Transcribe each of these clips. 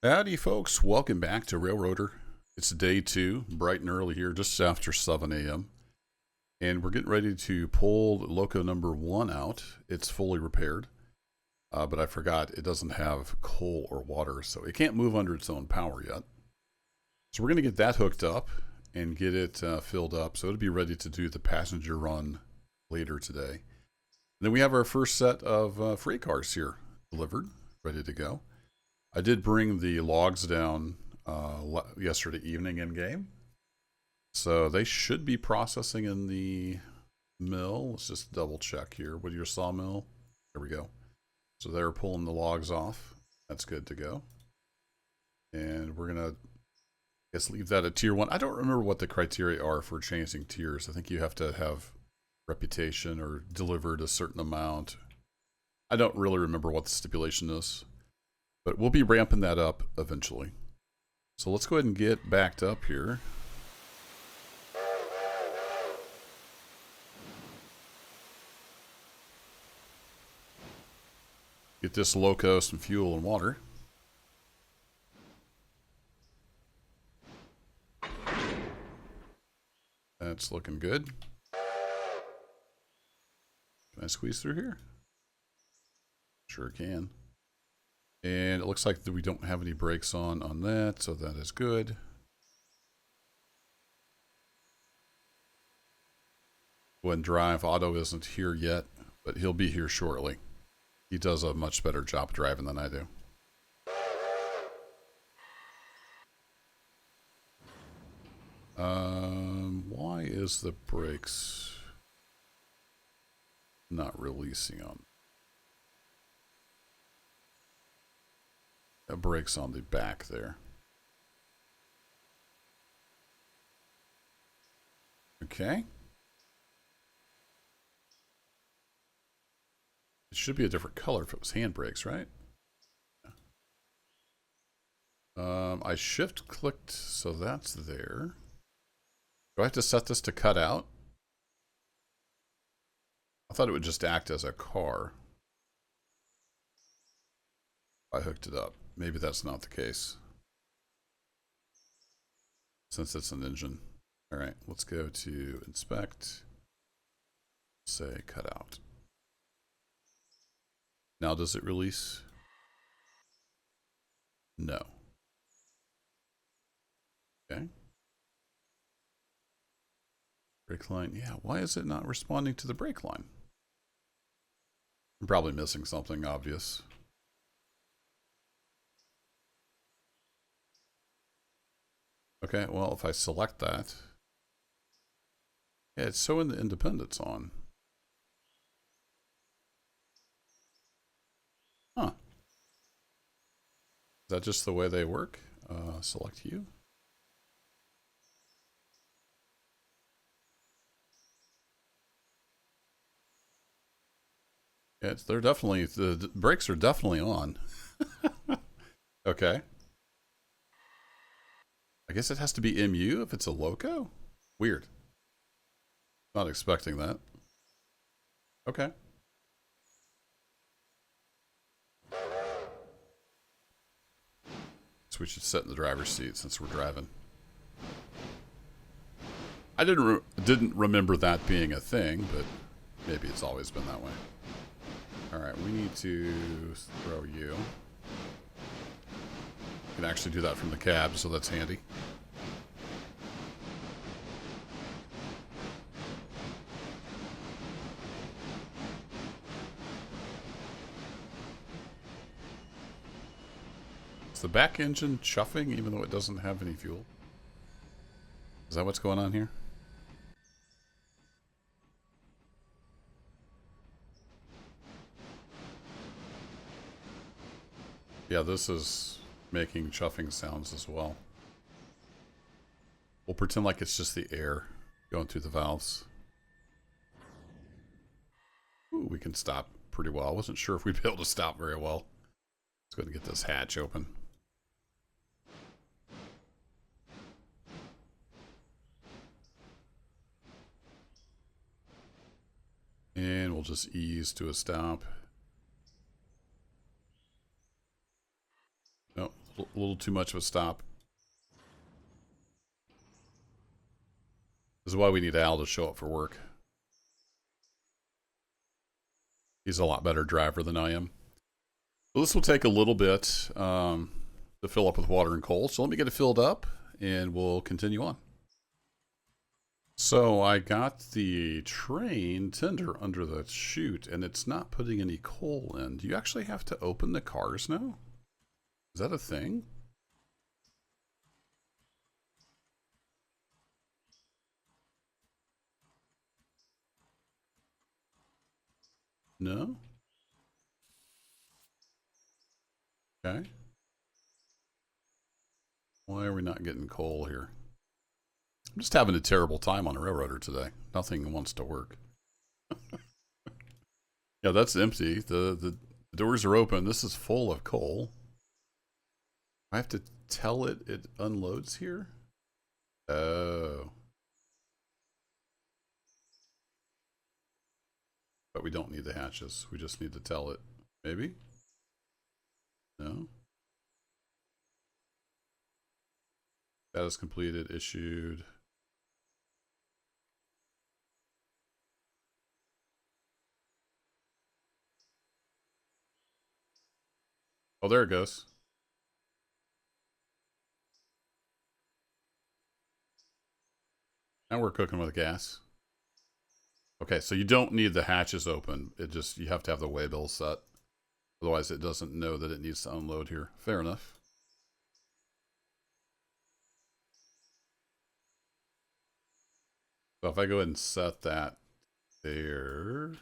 Howdy, folks. Welcome back to Railroader. It's day 2, bright and early here, just after 7 a.m. And we're getting ready to pull Loco number 1 out. It's fully repaired, but I forgot it doesn't have coal or water, so it can't move under its own power yet. So we're going to get that hooked up and get it filled up, so it'll be ready to do the passenger run later today. And then we have our first set of freight cars here delivered, ready to go. I did bring the logs down yesterday evening in game. So they should be processing in the mill. Let's just double check here. With your sawmill. There we go. So they're pulling the logs off. That's good to go. And we're going to, I guess, leave that at tier 1. I don't remember what the criteria are for changing tiers. I think you have to have reputation or delivered a certain amount. I don't really remember what the stipulation is. But we'll be ramping that up eventually. So let's go ahead and get backed up here. Get this Loco some fuel and water. That's looking good. Can I squeeze through here? Sure can. And it looks like we don't have any brakes on that, so that is good. Go ahead and drive. Otto isn't here yet, but he'll be here shortly. He does a much better job driving than I do. Why is the brakes not releasing on? That brakes on the back there. Okay. It should be a different color if it was hand brakes, right? I shift clicked, so that's there. Do I have to set this to cut out? I thought it would just act as a car. I hooked it up. Maybe that's not the case, since it's an engine. All right, let's go to inspect. Say cut out. Now does it release? No. Okay. Brake line. Yeah, why is it not responding to the brake line? I'm probably missing something obvious. Okay, well, if I select that, yeah, it's showing the independence on. Huh. Is that just the way they work? Select you. Yeah, they're definitely, the brakes are definitely on. Okay. I guess it has to be MU if it's a Loco? Weird. Not expecting that. Okay. So we should sit in the driver's seat since we're driving. I didn't remember that being a thing, but maybe it's always been that way. All right, we need to throw you. You can actually do that from the cab, so that's handy. Is the back engine chuffing even though it doesn't have any fuel? Is that what's going on here? Yeah, this is making chuffing sounds as well. We'll pretend like it's just the air going through the valves. Ooh, we can stop pretty well. I wasn't sure if we'd be able to stop very well. Let's go ahead and get this hatch open. And we'll just ease to a stop. Nope, A little too much of a stop. This is why we need Al to show up for work. He's a lot better driver than I am. Well, this will take a little bit to fill up with water and coal. So let me get it filled up and we'll continue on. So I got the train tender under the chute and it's not putting any coal in. Do you actually have to open the cars now? Is that a thing? No? Okay. Why are we not getting coal here? I'm just having a terrible time on a railroader today. Nothing wants to work. Yeah, that's empty. The doors are open. This is full of coal. I have to tell it unloads here? Oh. But we don't need the hatches. We just need to tell it. Maybe? No? Status completed, issued. Oh, there it goes. Now we're cooking with gas. Okay, so you don't need the hatches open. It just, you have to have the waybill set. Otherwise it doesn't know that it needs to unload here. Fair enough. So if I go ahead and set that there.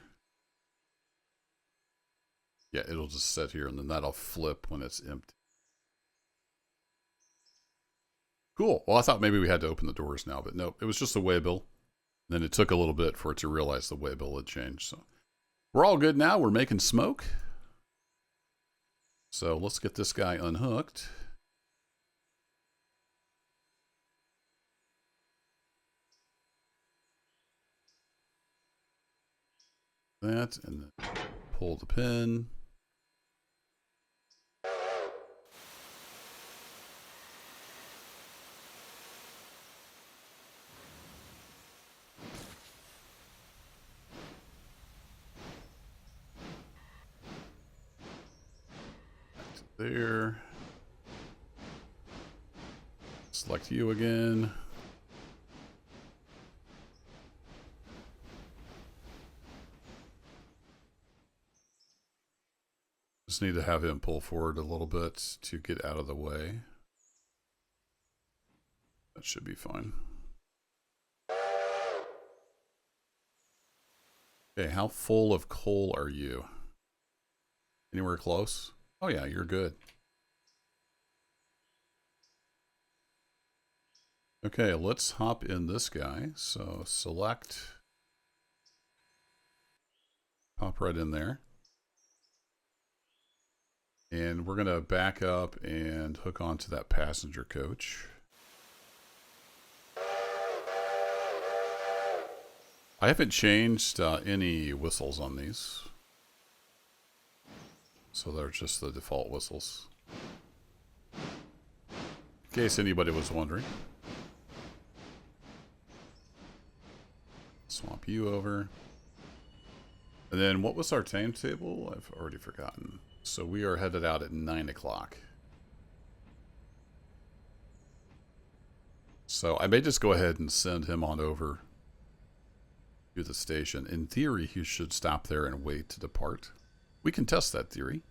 Yeah, it'll just sit here and then that'll flip when it's empty. Cool. Well, I thought maybe we had to open the doors now, but nope. It was just a waybill. Then it took a little bit for it to realize the waybill had changed. So we're all good now. We're making smoke. So let's get this guy unhooked. That, and then pull the pin. There. Select you again. Just need to have him pull forward a little bit to get out of the way. That should be fine. Okay, how full of coal are you? Anywhere close? Oh yeah, you're good. Okay, let's hop in this guy. So select, hop right in there. And we're going to back up and hook onto that passenger coach. I haven't changed any whistles on these. So they're just the default whistles. In case anybody was wondering. Swap you over. And then what was our timetable? I've already forgotten. So we are headed out at 9 o'clock. So I may just go ahead and send him on over to the station. In theory, he should stop there and wait to depart. We can test that theory.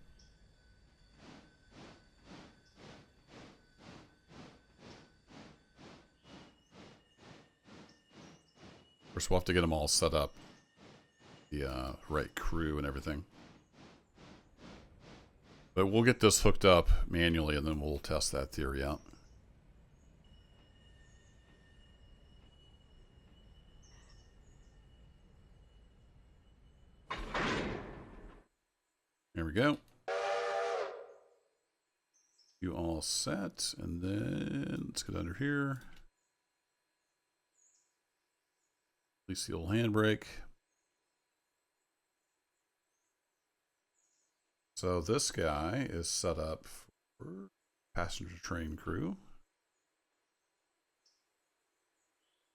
Of course, we'll have to get them all set up. The right crew and everything. But we'll get this hooked up manually and then we'll test that theory out. There we go. You all set, and then let's get under here. Release the old handbrake. So this guy is set up for passenger train crew.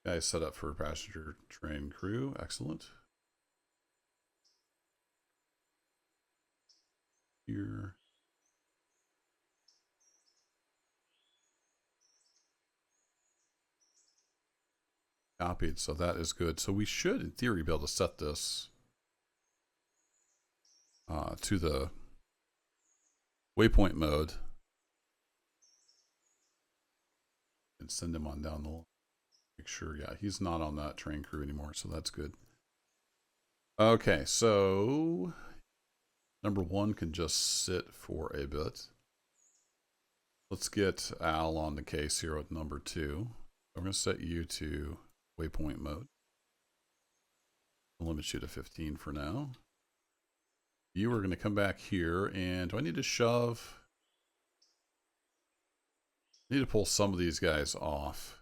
Guys set up for passenger train crew. Excellent. Here. Copied, so that is good. So we should, in theory, be able to set this to the waypoint mode and send him on down the line. Make sure, yeah, he's not on that train crew anymore, so that's good. Okay, so number one can just sit for a bit. Let's get Al on the case here with number two. I'm going to set you to waypoint mode. I'll limit you to 15 for now. You are going to come back here, and do I need to shove? I need to pull some of these guys off.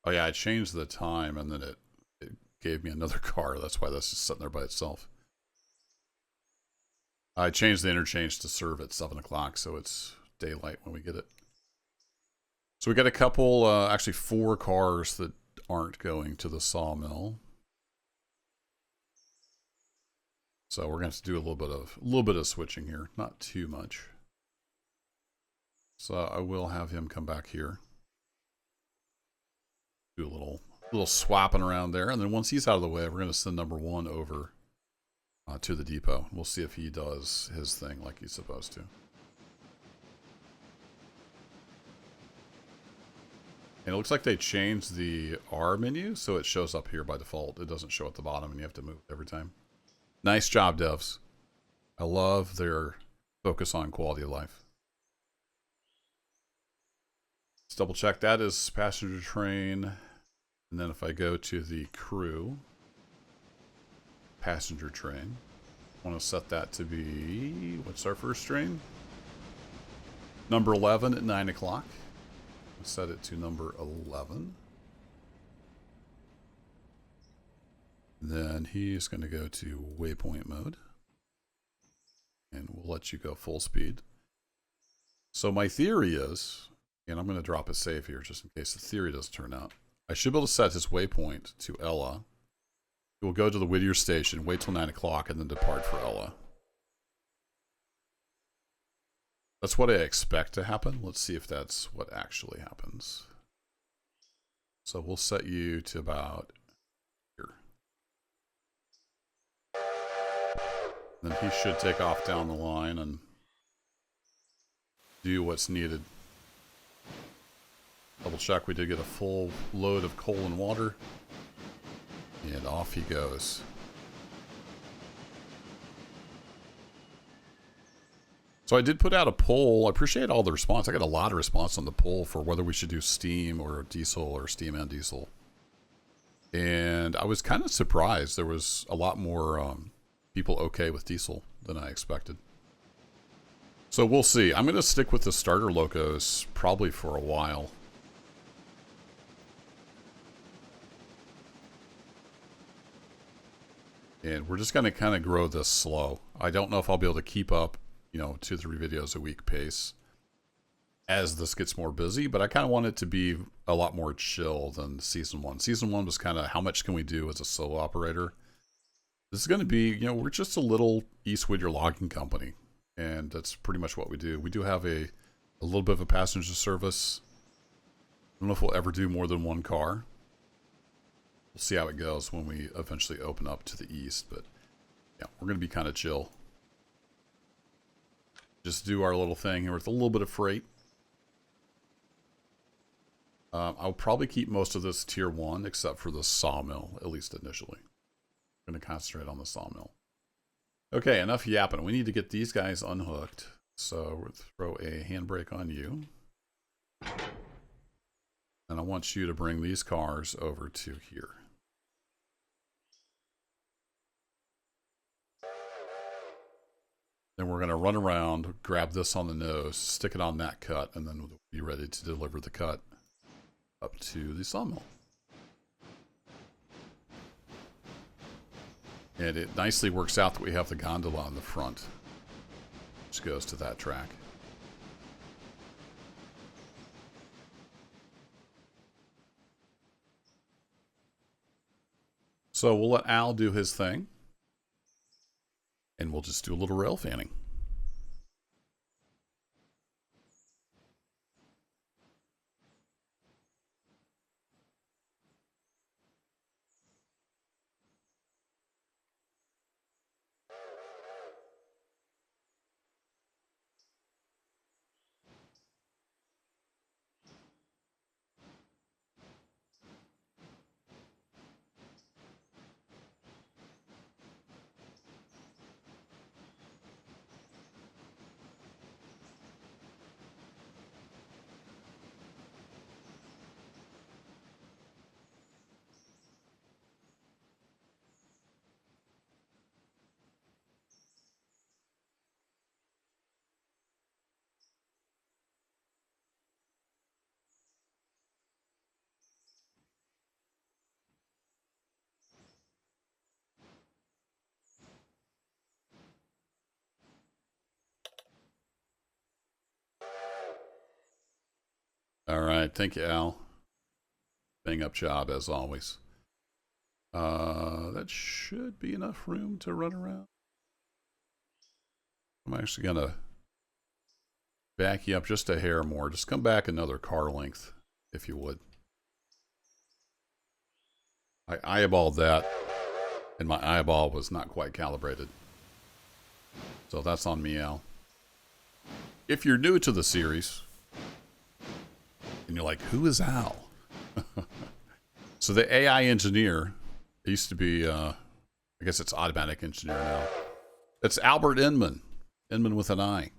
Oh yeah, I changed the time, and then it gave me another car. That's why this is sitting there by itself. I changed the interchange to serve at 7 o'clock, so it's daylight when we get it. So we got a couple, actually 4 cars that aren't going to the sawmill. So we're going to have to do a little bit of switching here, not too much. So I will have him come back here. Do a little swapping around there, and then once he's out of the way, we're going to send number one over to the depot. We'll see if he does his thing like he's supposed to. And it looks like they changed the R menu, so it shows up here by default. It doesn't show at the bottom, and you have to move it every time. Nice job, devs. I love their focus on quality of life. Let's double check. That is passenger train. And then if I go to the crew, passenger train, I want to set that to be, what's our first train? Number 11 at 9 o'clock. Set it to number 11. Then he's going to go to waypoint mode. And we'll let you go full speed. So my theory is, and I'm going to drop a save here just in case the theory doesn't turn out. I should be able to set his waypoint to Ella. He will go to the Whittier station, wait till 9 o'clock, and then depart for Ella. That's what I expect to happen. Let's see if that's what actually happens. So we'll set you to about here. Then he should take off down the line and do what's needed. Double check, we did get a full load of coal and water. And off he goes. So I did put out a poll. I appreciate all the response. I got a lot of response on the poll for whether we should do steam or diesel or steam and diesel. And I was kind of surprised. There was a lot more people okay with diesel than I expected. So we'll see. I'm going to stick with the starter locos probably for a while. And we're just going to kind of grow this slow. I don't know if I'll be able to keep up, 2-3 videos a week pace as this gets more busy, but I kind of want it to be a lot more chill than season 1. Season 1 was kind of how much can we do as a solo operator. This is going to be, we're just a little East Whittier logging company, and that's pretty much what we do. We do have a little bit of a passenger service. I don't know if we'll ever do more than 1 car. We'll see how it goes when we eventually open up to the east, but yeah, we're going to be kind of chill. Just do our little thing here with a little bit of freight. I'll probably keep most of this tier 1 except for the sawmill, at least initially. I'm going to concentrate on the sawmill. Okay, enough yapping. We need to get these guys unhooked. So we'll throw a handbrake on you. And I want you to bring these cars over to here. Then we're going to run around, grab this on the nose, stick it on that cut, and then we'll be ready to deliver the cut up to the sawmill. And it nicely works out that we have the gondola on the front, which goes to that track. So we'll let Al do his thing, and we'll just do a little rail fanning. All right. Thank you, Al. Bang up job as always. That should be enough room to run around. I'm actually going to back you up just a hair more. Just come back another car length, if you would. I eyeballed that, and my eyeball was not quite calibrated. So that's on me, Al. If you're new to the series, and you're like, who is Al? So the AI engineer, it used to be, I guess it's automatic engineer now. It's Albert Inman. Inman with an I.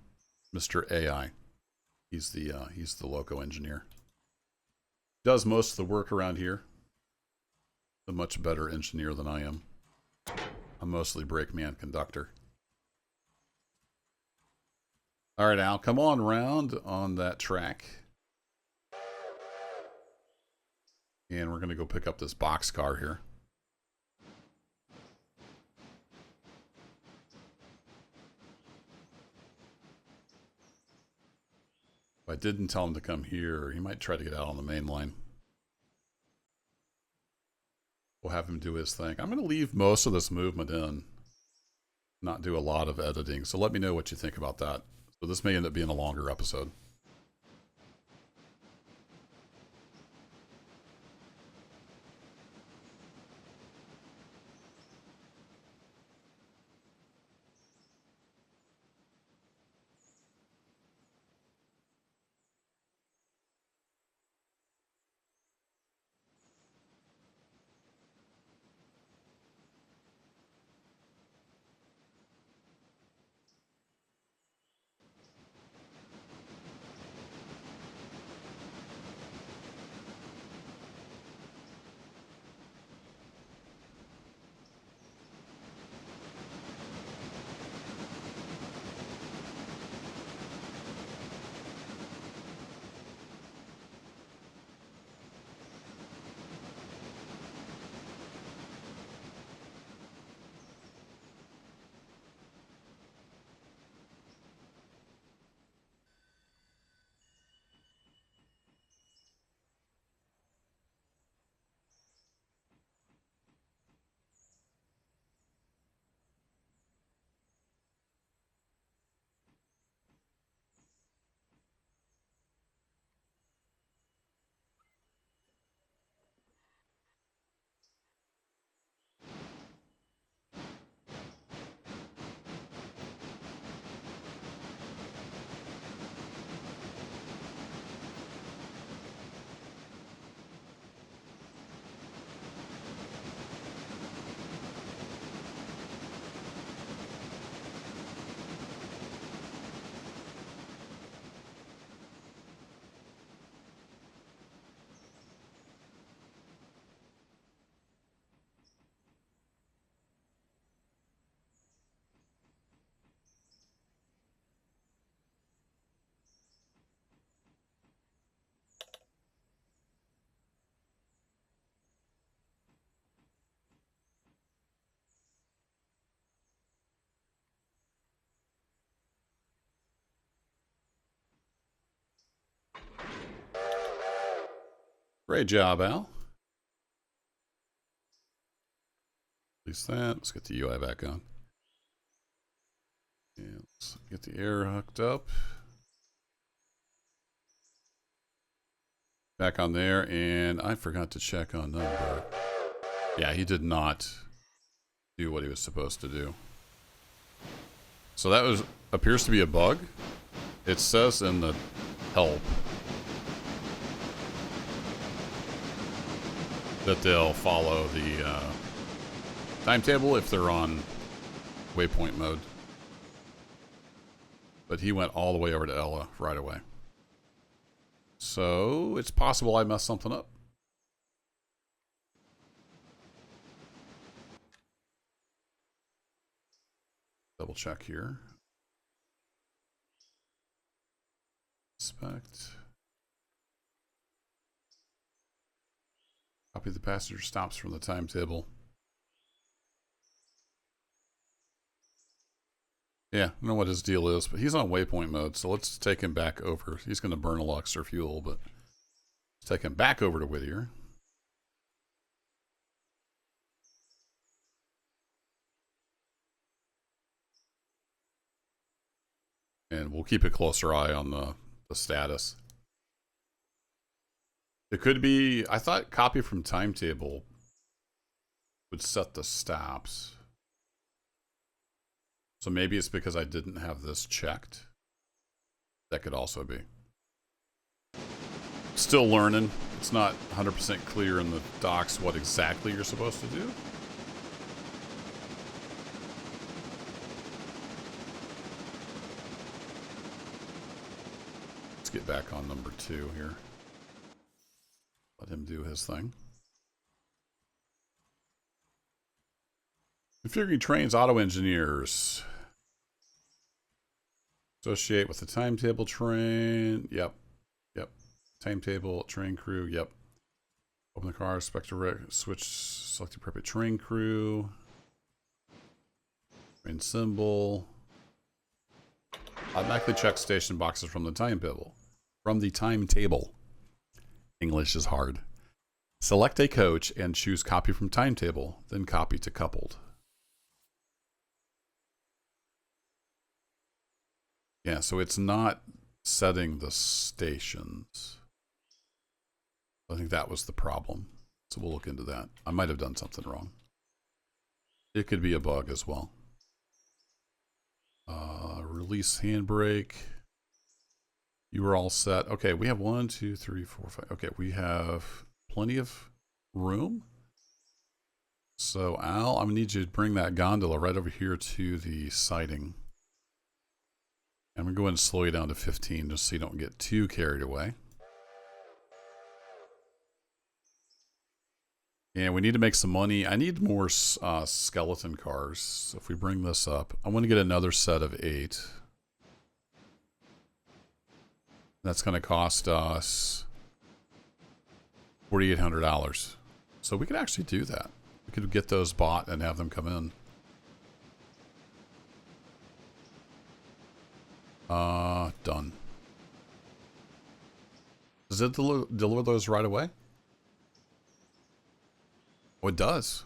Mr. AI. He's the Loco engineer. Does most of the work around here. A much better engineer than I am. I'm mostly brakeman conductor. All right, Al, come on round on that track. And we're going to go pick up this boxcar here. If I didn't tell him to come here, he might try to get out on the main line. We'll have him do his thing. I'm going to leave most of this movement in, not do a lot of editing. So let me know what you think about that. So this may end up being a longer episode. Great job, Al. Release that. Let's get the UI back on. And let's get the air hooked up. Back on there, and I forgot to check on number. Yeah, he did not do what he was supposed to do. So that appears to be a bug. It says in the help that they'll follow the timetable if they're on waypoint mode. But he went all the way over to Ella right away. So it's possible I messed something up. Double check here. Inspect. Copy the passenger stops from the timetable. Yeah, I don't know what his deal is, but he's on waypoint mode, so let's take him back over. He's going to burn a lot extra fuel, but let's take him back over to Whittier. And we'll keep a closer eye on the status. It could be, I thought copy from timetable would set the stops. So maybe it's because I didn't have this checked. That could also be. Still learning. It's not 100% clear in the docs what exactly you're supposed to do. Let's get back on number 2 here. Let him do his thing. Configuring trains, auto engineers. Associate with the timetable train. Yep. Yep. Timetable, train crew. Yep. Open the car, switch, select the appropriate train crew. Train symbol. Automatically check station boxes from the timetable. From the timetable. English is hard. Select a coach and choose copy from timetable, then copy to coupled. Yeah, so it's not setting the stations. I think that was the problem. So we'll look into that. I might have done something wrong. It could be a bug as well. Release handbrake. You were all set. Okay, we have 1, 2, 3, 4, 5. Okay, we have plenty of room. So Al, I'm gonna need you to bring that gondola right over here to the siding. I'm gonna go ahead and slow you down to 15 just so you don't get too carried away. And we need to make some money. I need more skeleton cars. So if we bring this up, I want to get another set of 8. That's going to cost us $4,800. So we could actually do that. We could get those bought and have them come in. Done. Does it deliver those right away? Oh, it does.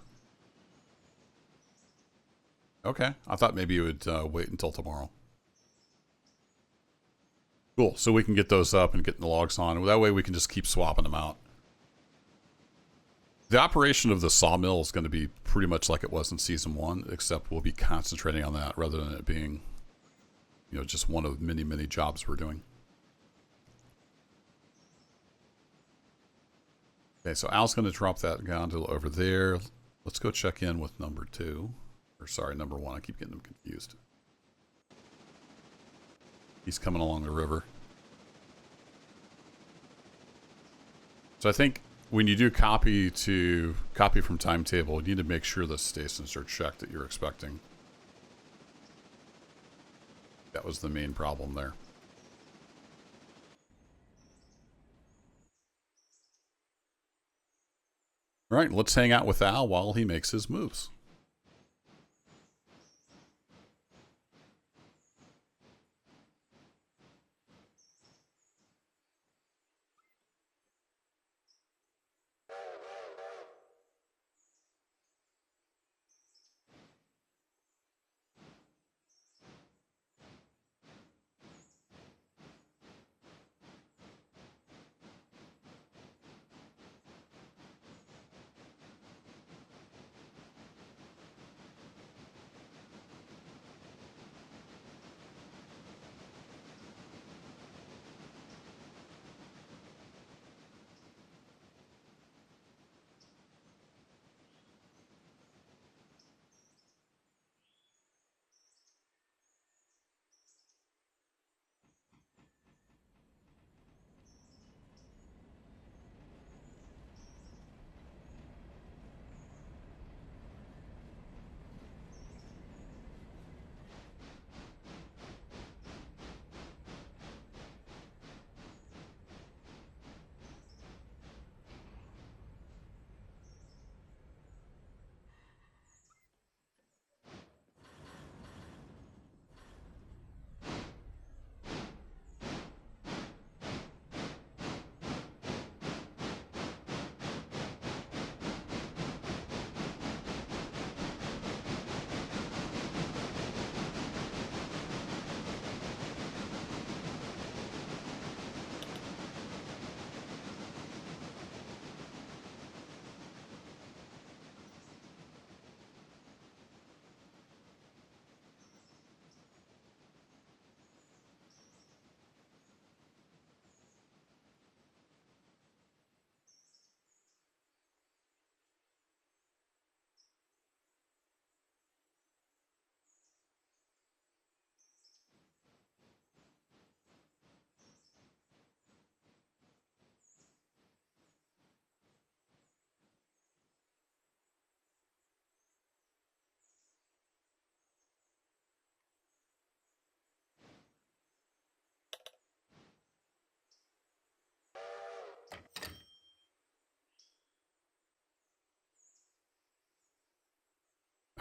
Okay. I thought maybe you would wait until tomorrow. Cool. So we can get those up and get the logs on. That way we can just keep swapping them out. The operation of the sawmill is going to be pretty much like it was in Season 1, except we'll be concentrating on that rather than it being, you know, just one of many, many jobs we're doing. Okay, so Al's going to drop that gondola over there. Let's go check in with number 2. Or sorry, number 1. I keep getting them confused. He's coming along the river. So I think when you do copy from timetable, you need to make sure the stations are checked that you're expecting. That was the main problem there. All right, let's hang out with Al while he makes his moves.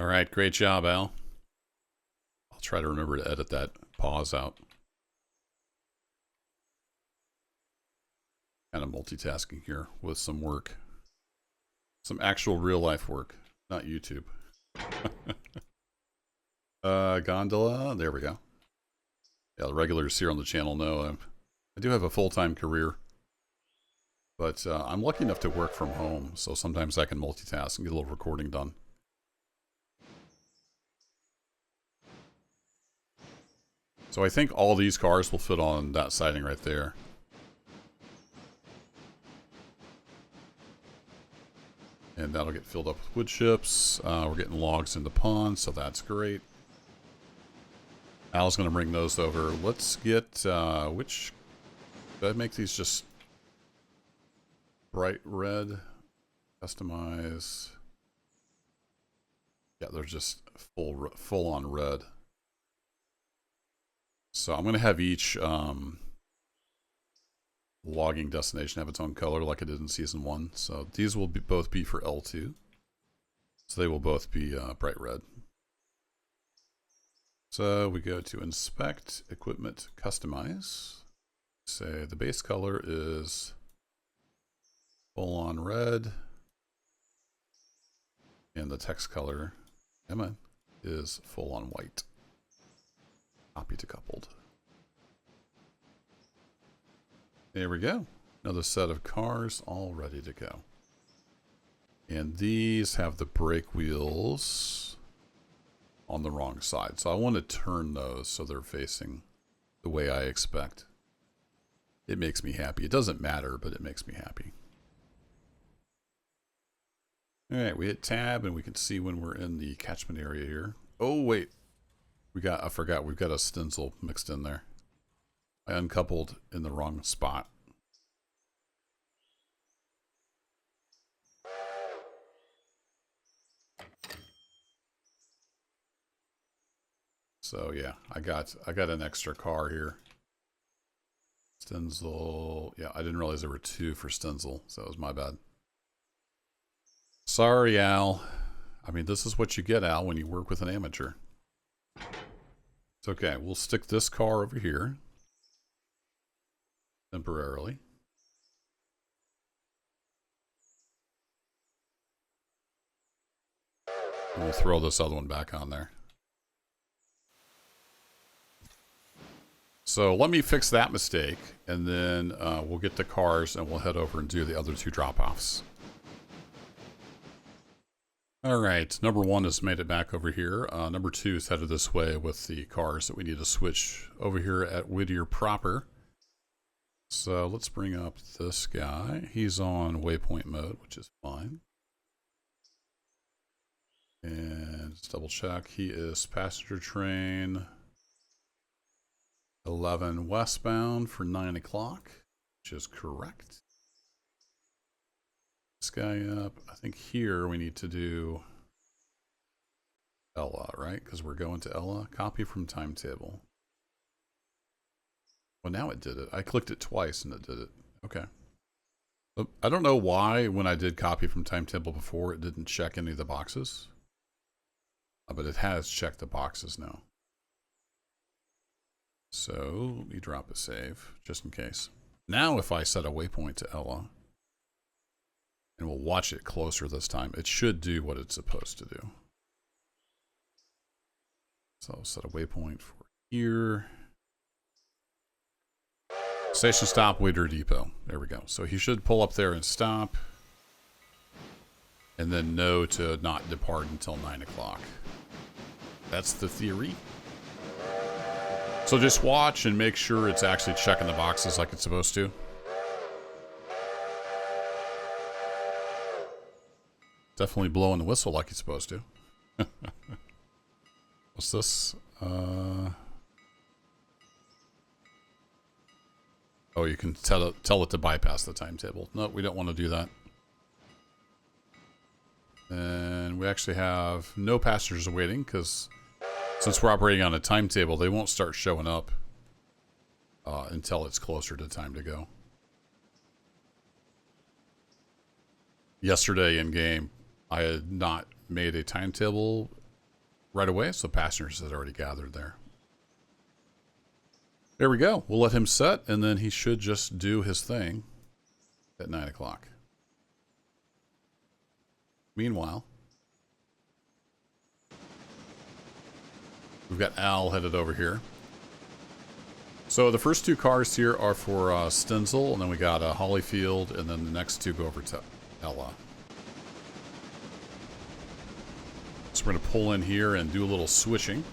All right, great job, Al. I'll try to remember to edit that pause out. Kind of multitasking here with some work. Some actual real life work, not YouTube. Gondola, there we go. Yeah, the regulars here on the channel know I do have a full-time career. But I'm lucky enough to work from home, so sometimes I can multitask and get a little recording done. So I think all these cars will fit on that siding right there. And that'll get filled up with wood chips. We're getting logs in the pond, so that's great. Al's going to bring those over. Let's get, which, did I make these just bright red? Customize. Yeah, they're just full on red. So I'm going to have each logging destination have its own color like I did in Season 1. So these will both be for L2. So they will both be bright red. So we go to Inspect, Equipment, Customize. Say the base color is full on red. And the text color, Emma, is full on white. Copy to coupled. There we go. Another set of cars all ready to go. And these have the brake wheels on the wrong side. So I want to turn those so they're facing the way I expect. It makes me happy. It doesn't matter, but it makes me happy. All right, we hit tab and we can see when we're in the catchment area here. Oh, wait. I forgot, we've got a stencil mixed in there. I uncoupled in the wrong spot. So yeah, I got an extra car here. Stencil, yeah, I didn't realize there were two for stencil, so that was my bad. Sorry, Al. I mean, this is what you get, Al, when you work with an amateur. It's okay, we'll stick this car over here. Temporarily. And we'll throw this other one back on there. So let me fix that mistake, and then we'll get the cars and we'll head over and do the other two drop-offs. All right, number 1 has made it back over here. Number 2 is headed this way with the cars that we need to switch over here at Whittier proper. So let's bring up this guy. He's on waypoint mode, which is fine. And let's double check. He is passenger train 11 westbound for 9 o'clock, which is correct. This guy up. I think here we need to do Ella, right? Because we're going to Ella. Copy from timetable. Well, now it did it. I clicked it twice and it did it. Okay. I don't know why when I did copy from timetable before it didn't check any of the boxes. But it has checked the boxes now. So let me drop a save just in case. Now if I set a waypoint to Ella, and we'll watch it closer this time, it should do what it's supposed to do. So I'll set a waypoint for here. Station stop, Whittier Depot. There we go. So he should pull up there and stop. And then know to not depart until 9 o'clock. That's the theory. So just watch and make sure it's actually checking the boxes like it's supposed to. Definitely blowing the whistle like it's supposed to. What's this? Oh, you can tell it to bypass the timetable. No, we don't want to do that. And we actually have no passengers waiting because since we're operating on a timetable, they won't start showing up until it's closer to time to go. Yesterday in game, I had not made a timetable right away, so passengers had already gathered there. There we go. We'll let him set, and then he should just do his thing at 9 o'clock. Meanwhile, we've got Al headed over here. So the first two cars here are for Stenzel, and then we got Hollyfield, and then the next two go over to Ella. So we're going to pull in here and do a little switching.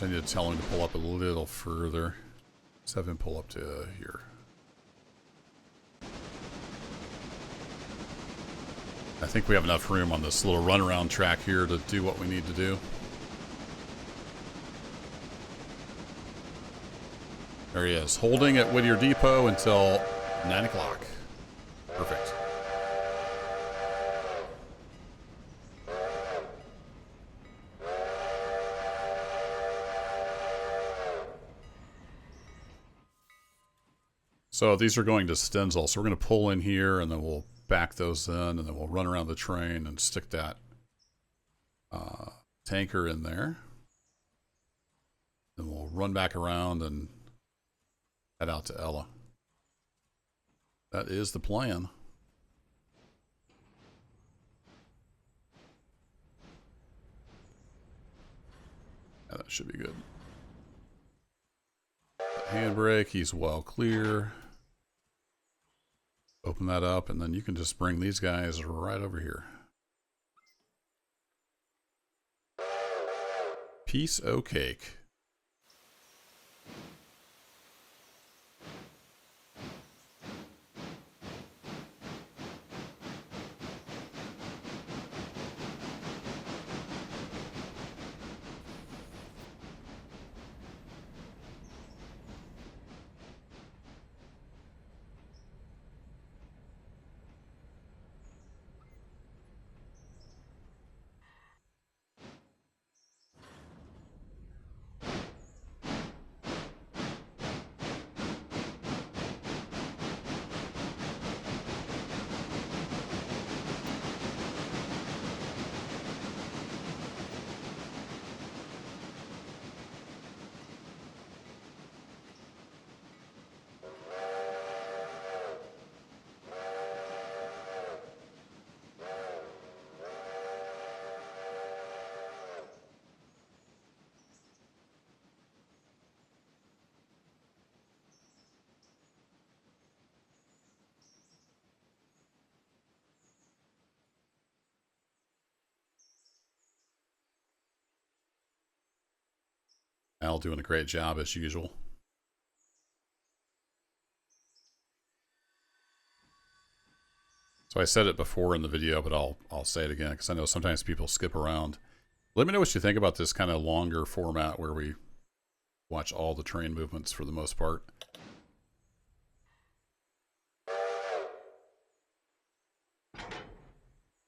I need to tell him to pull up a little further. Let's have him pull up to here. I think we have enough room on this little runaround track here to do what we need to do. There he is, holding at Whittier Depot until 9 o'clock. Perfect. So these are going to Stenzel. So we're going to pull in here, and then we'll back those in, and then we'll run around the train and stick that tanker in there. Then we'll run back around and head out to Ella. That is the plan. Yeah, that should be good. Handbrake, he's well clear. Open that up, and then you can just bring these guys right over here. Piece o' cake. Al doing a great job as usual. So I said it before in the video, but I'll say it again because I know sometimes people skip around. Let me know what you think about this kind of longer format where we watch all the train movements for the most part.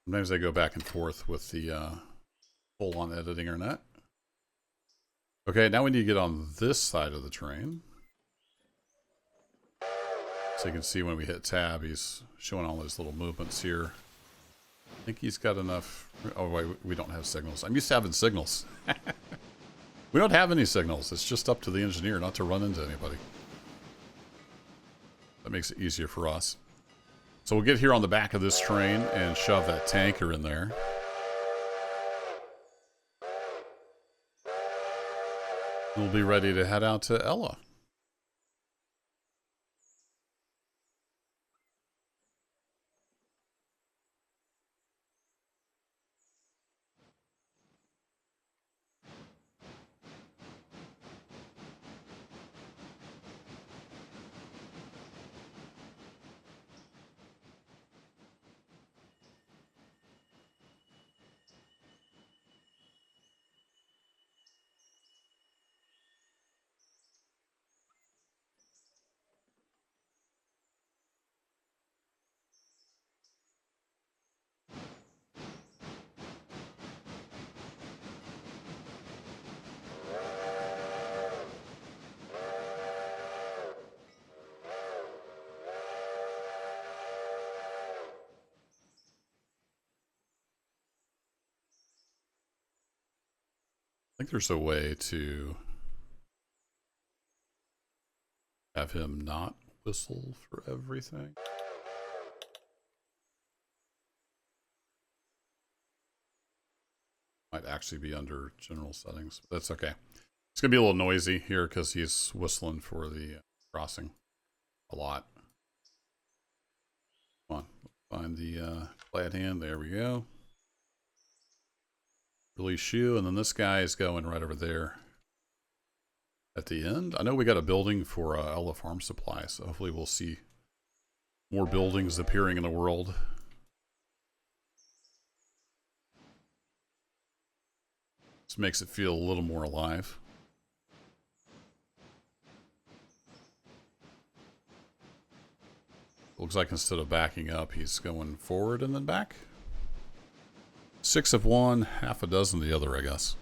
Sometimes I go back and forth with the full-on editing or not. Okay, now we need to get on this side of the train. So you can see when we hit tab, he's showing all those little movements here. I think he's got enough. Oh, wait, we don't have signals. I'm used to having signals. We don't have any signals. It's just up to the engineer not to run into anybody. That makes it easier for us. So we'll get here on the back of this train and shove that tanker in there. We'll be ready to head out to Ella. think there's a way to have him not whistle for everything. Might actually be under general settings, but that's okay. It's gonna be a little noisy here because he's whistling for the crossing a lot. Come on, find the glad hand. There we go. Release shoe, and then this guy is going right over there at the end. I know we got a building for Ella Farm Supply, so hopefully we'll see more buildings appearing in the world. This makes it feel a little more alive. Looks like instead of backing up, he's going forward and then back. 6 of one, half a dozen the other, I guess.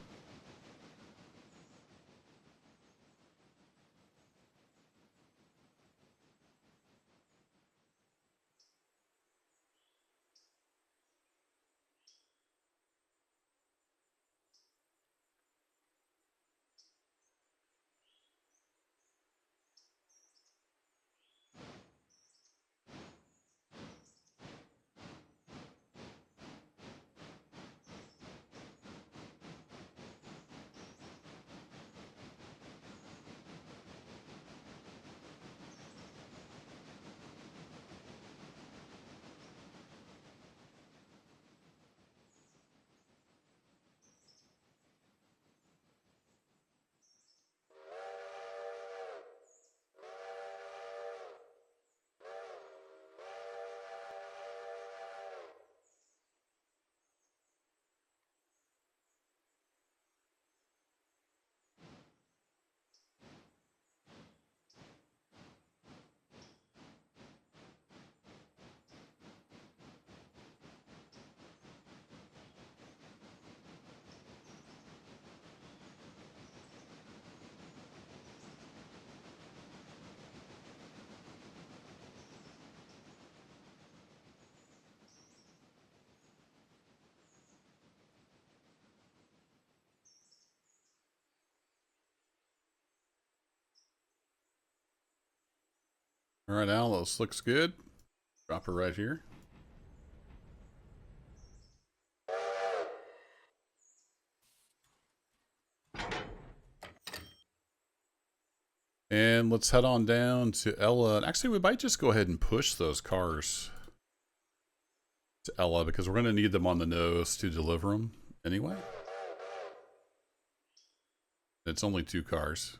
All right, Al, this looks good. Drop her right here. And let's head on down to Ella. Actually, we might just go ahead and push those cars to Ella because we're going to need them on the nose to deliver them anyway. It's only 2 cars.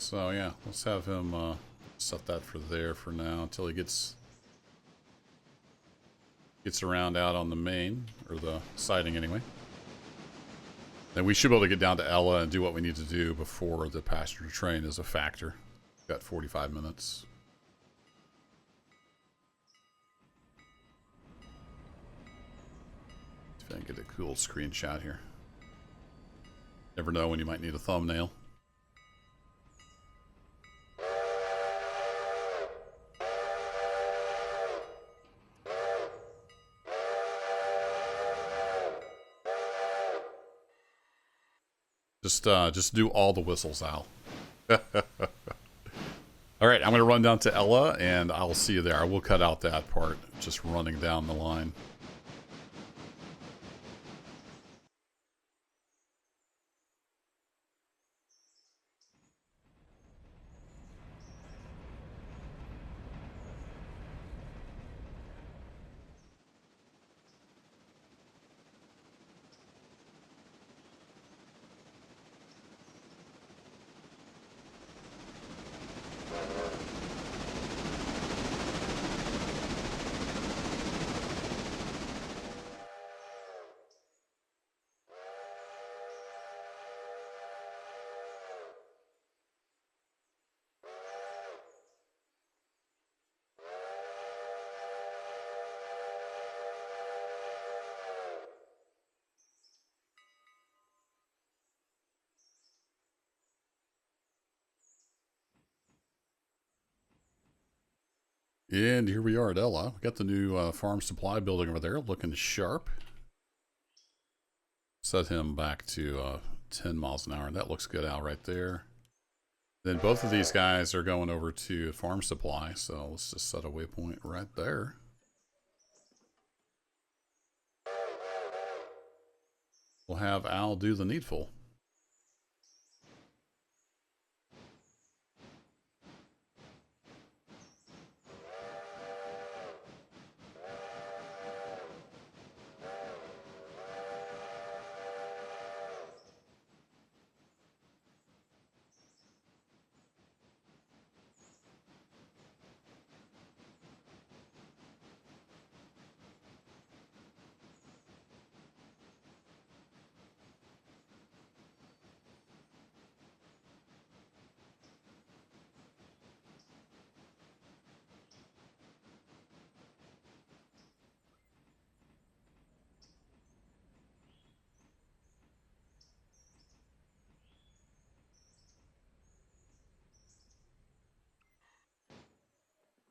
So yeah, let's have him set that for there for now until he gets around out on the main, or the siding anyway. Then we should be able to get down to Ella and do what we need to do before the passenger train is a factor. We've got 45 minutes. See if I can get a cool screenshot here. Never know when you might need a thumbnail. Just do all the whistles, Al. All right, I'm going to run down to Ella, and I'll see you there. I will cut out that part, just running down the line. And here we are at Ella. We got the new farm supply building over there, looking sharp. Set him back to 10 miles an hour, and that looks good, Al, right there. Then both of these guys are going over to farm supply, so let's just set a waypoint right there. We'll have Al do the needful.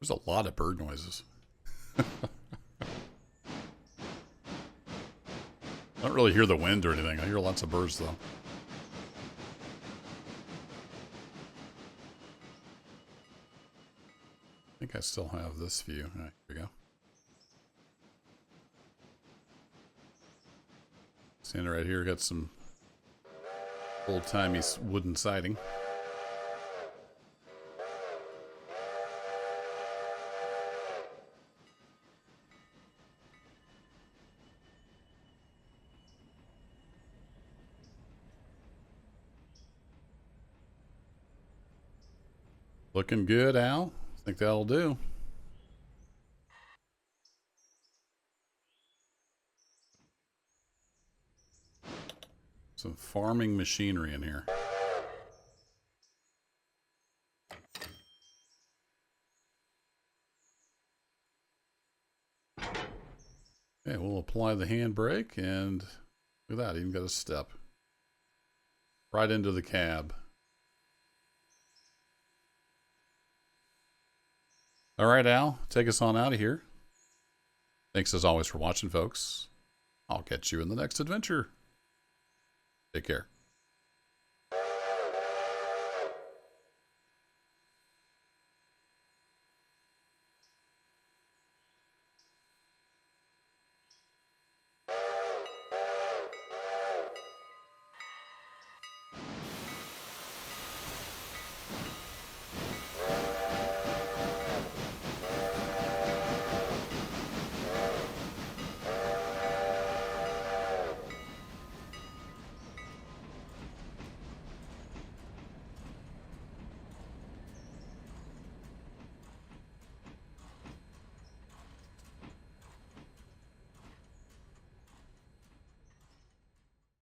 There's a lot of bird noises. I don't really hear the wind or anything. I hear lots of birds, though. I think I still have this view. All right, here we go. Standing right here, got some old-timey wooden siding. Looking good, Al. I think that'll do. Some farming machinery in here. Okay, we'll apply the handbrake, and look at that, even got a step right into the cab. All right, Al, take us on out of here. Thanks as always for watching, folks. I'll catch you in the next adventure. Take care.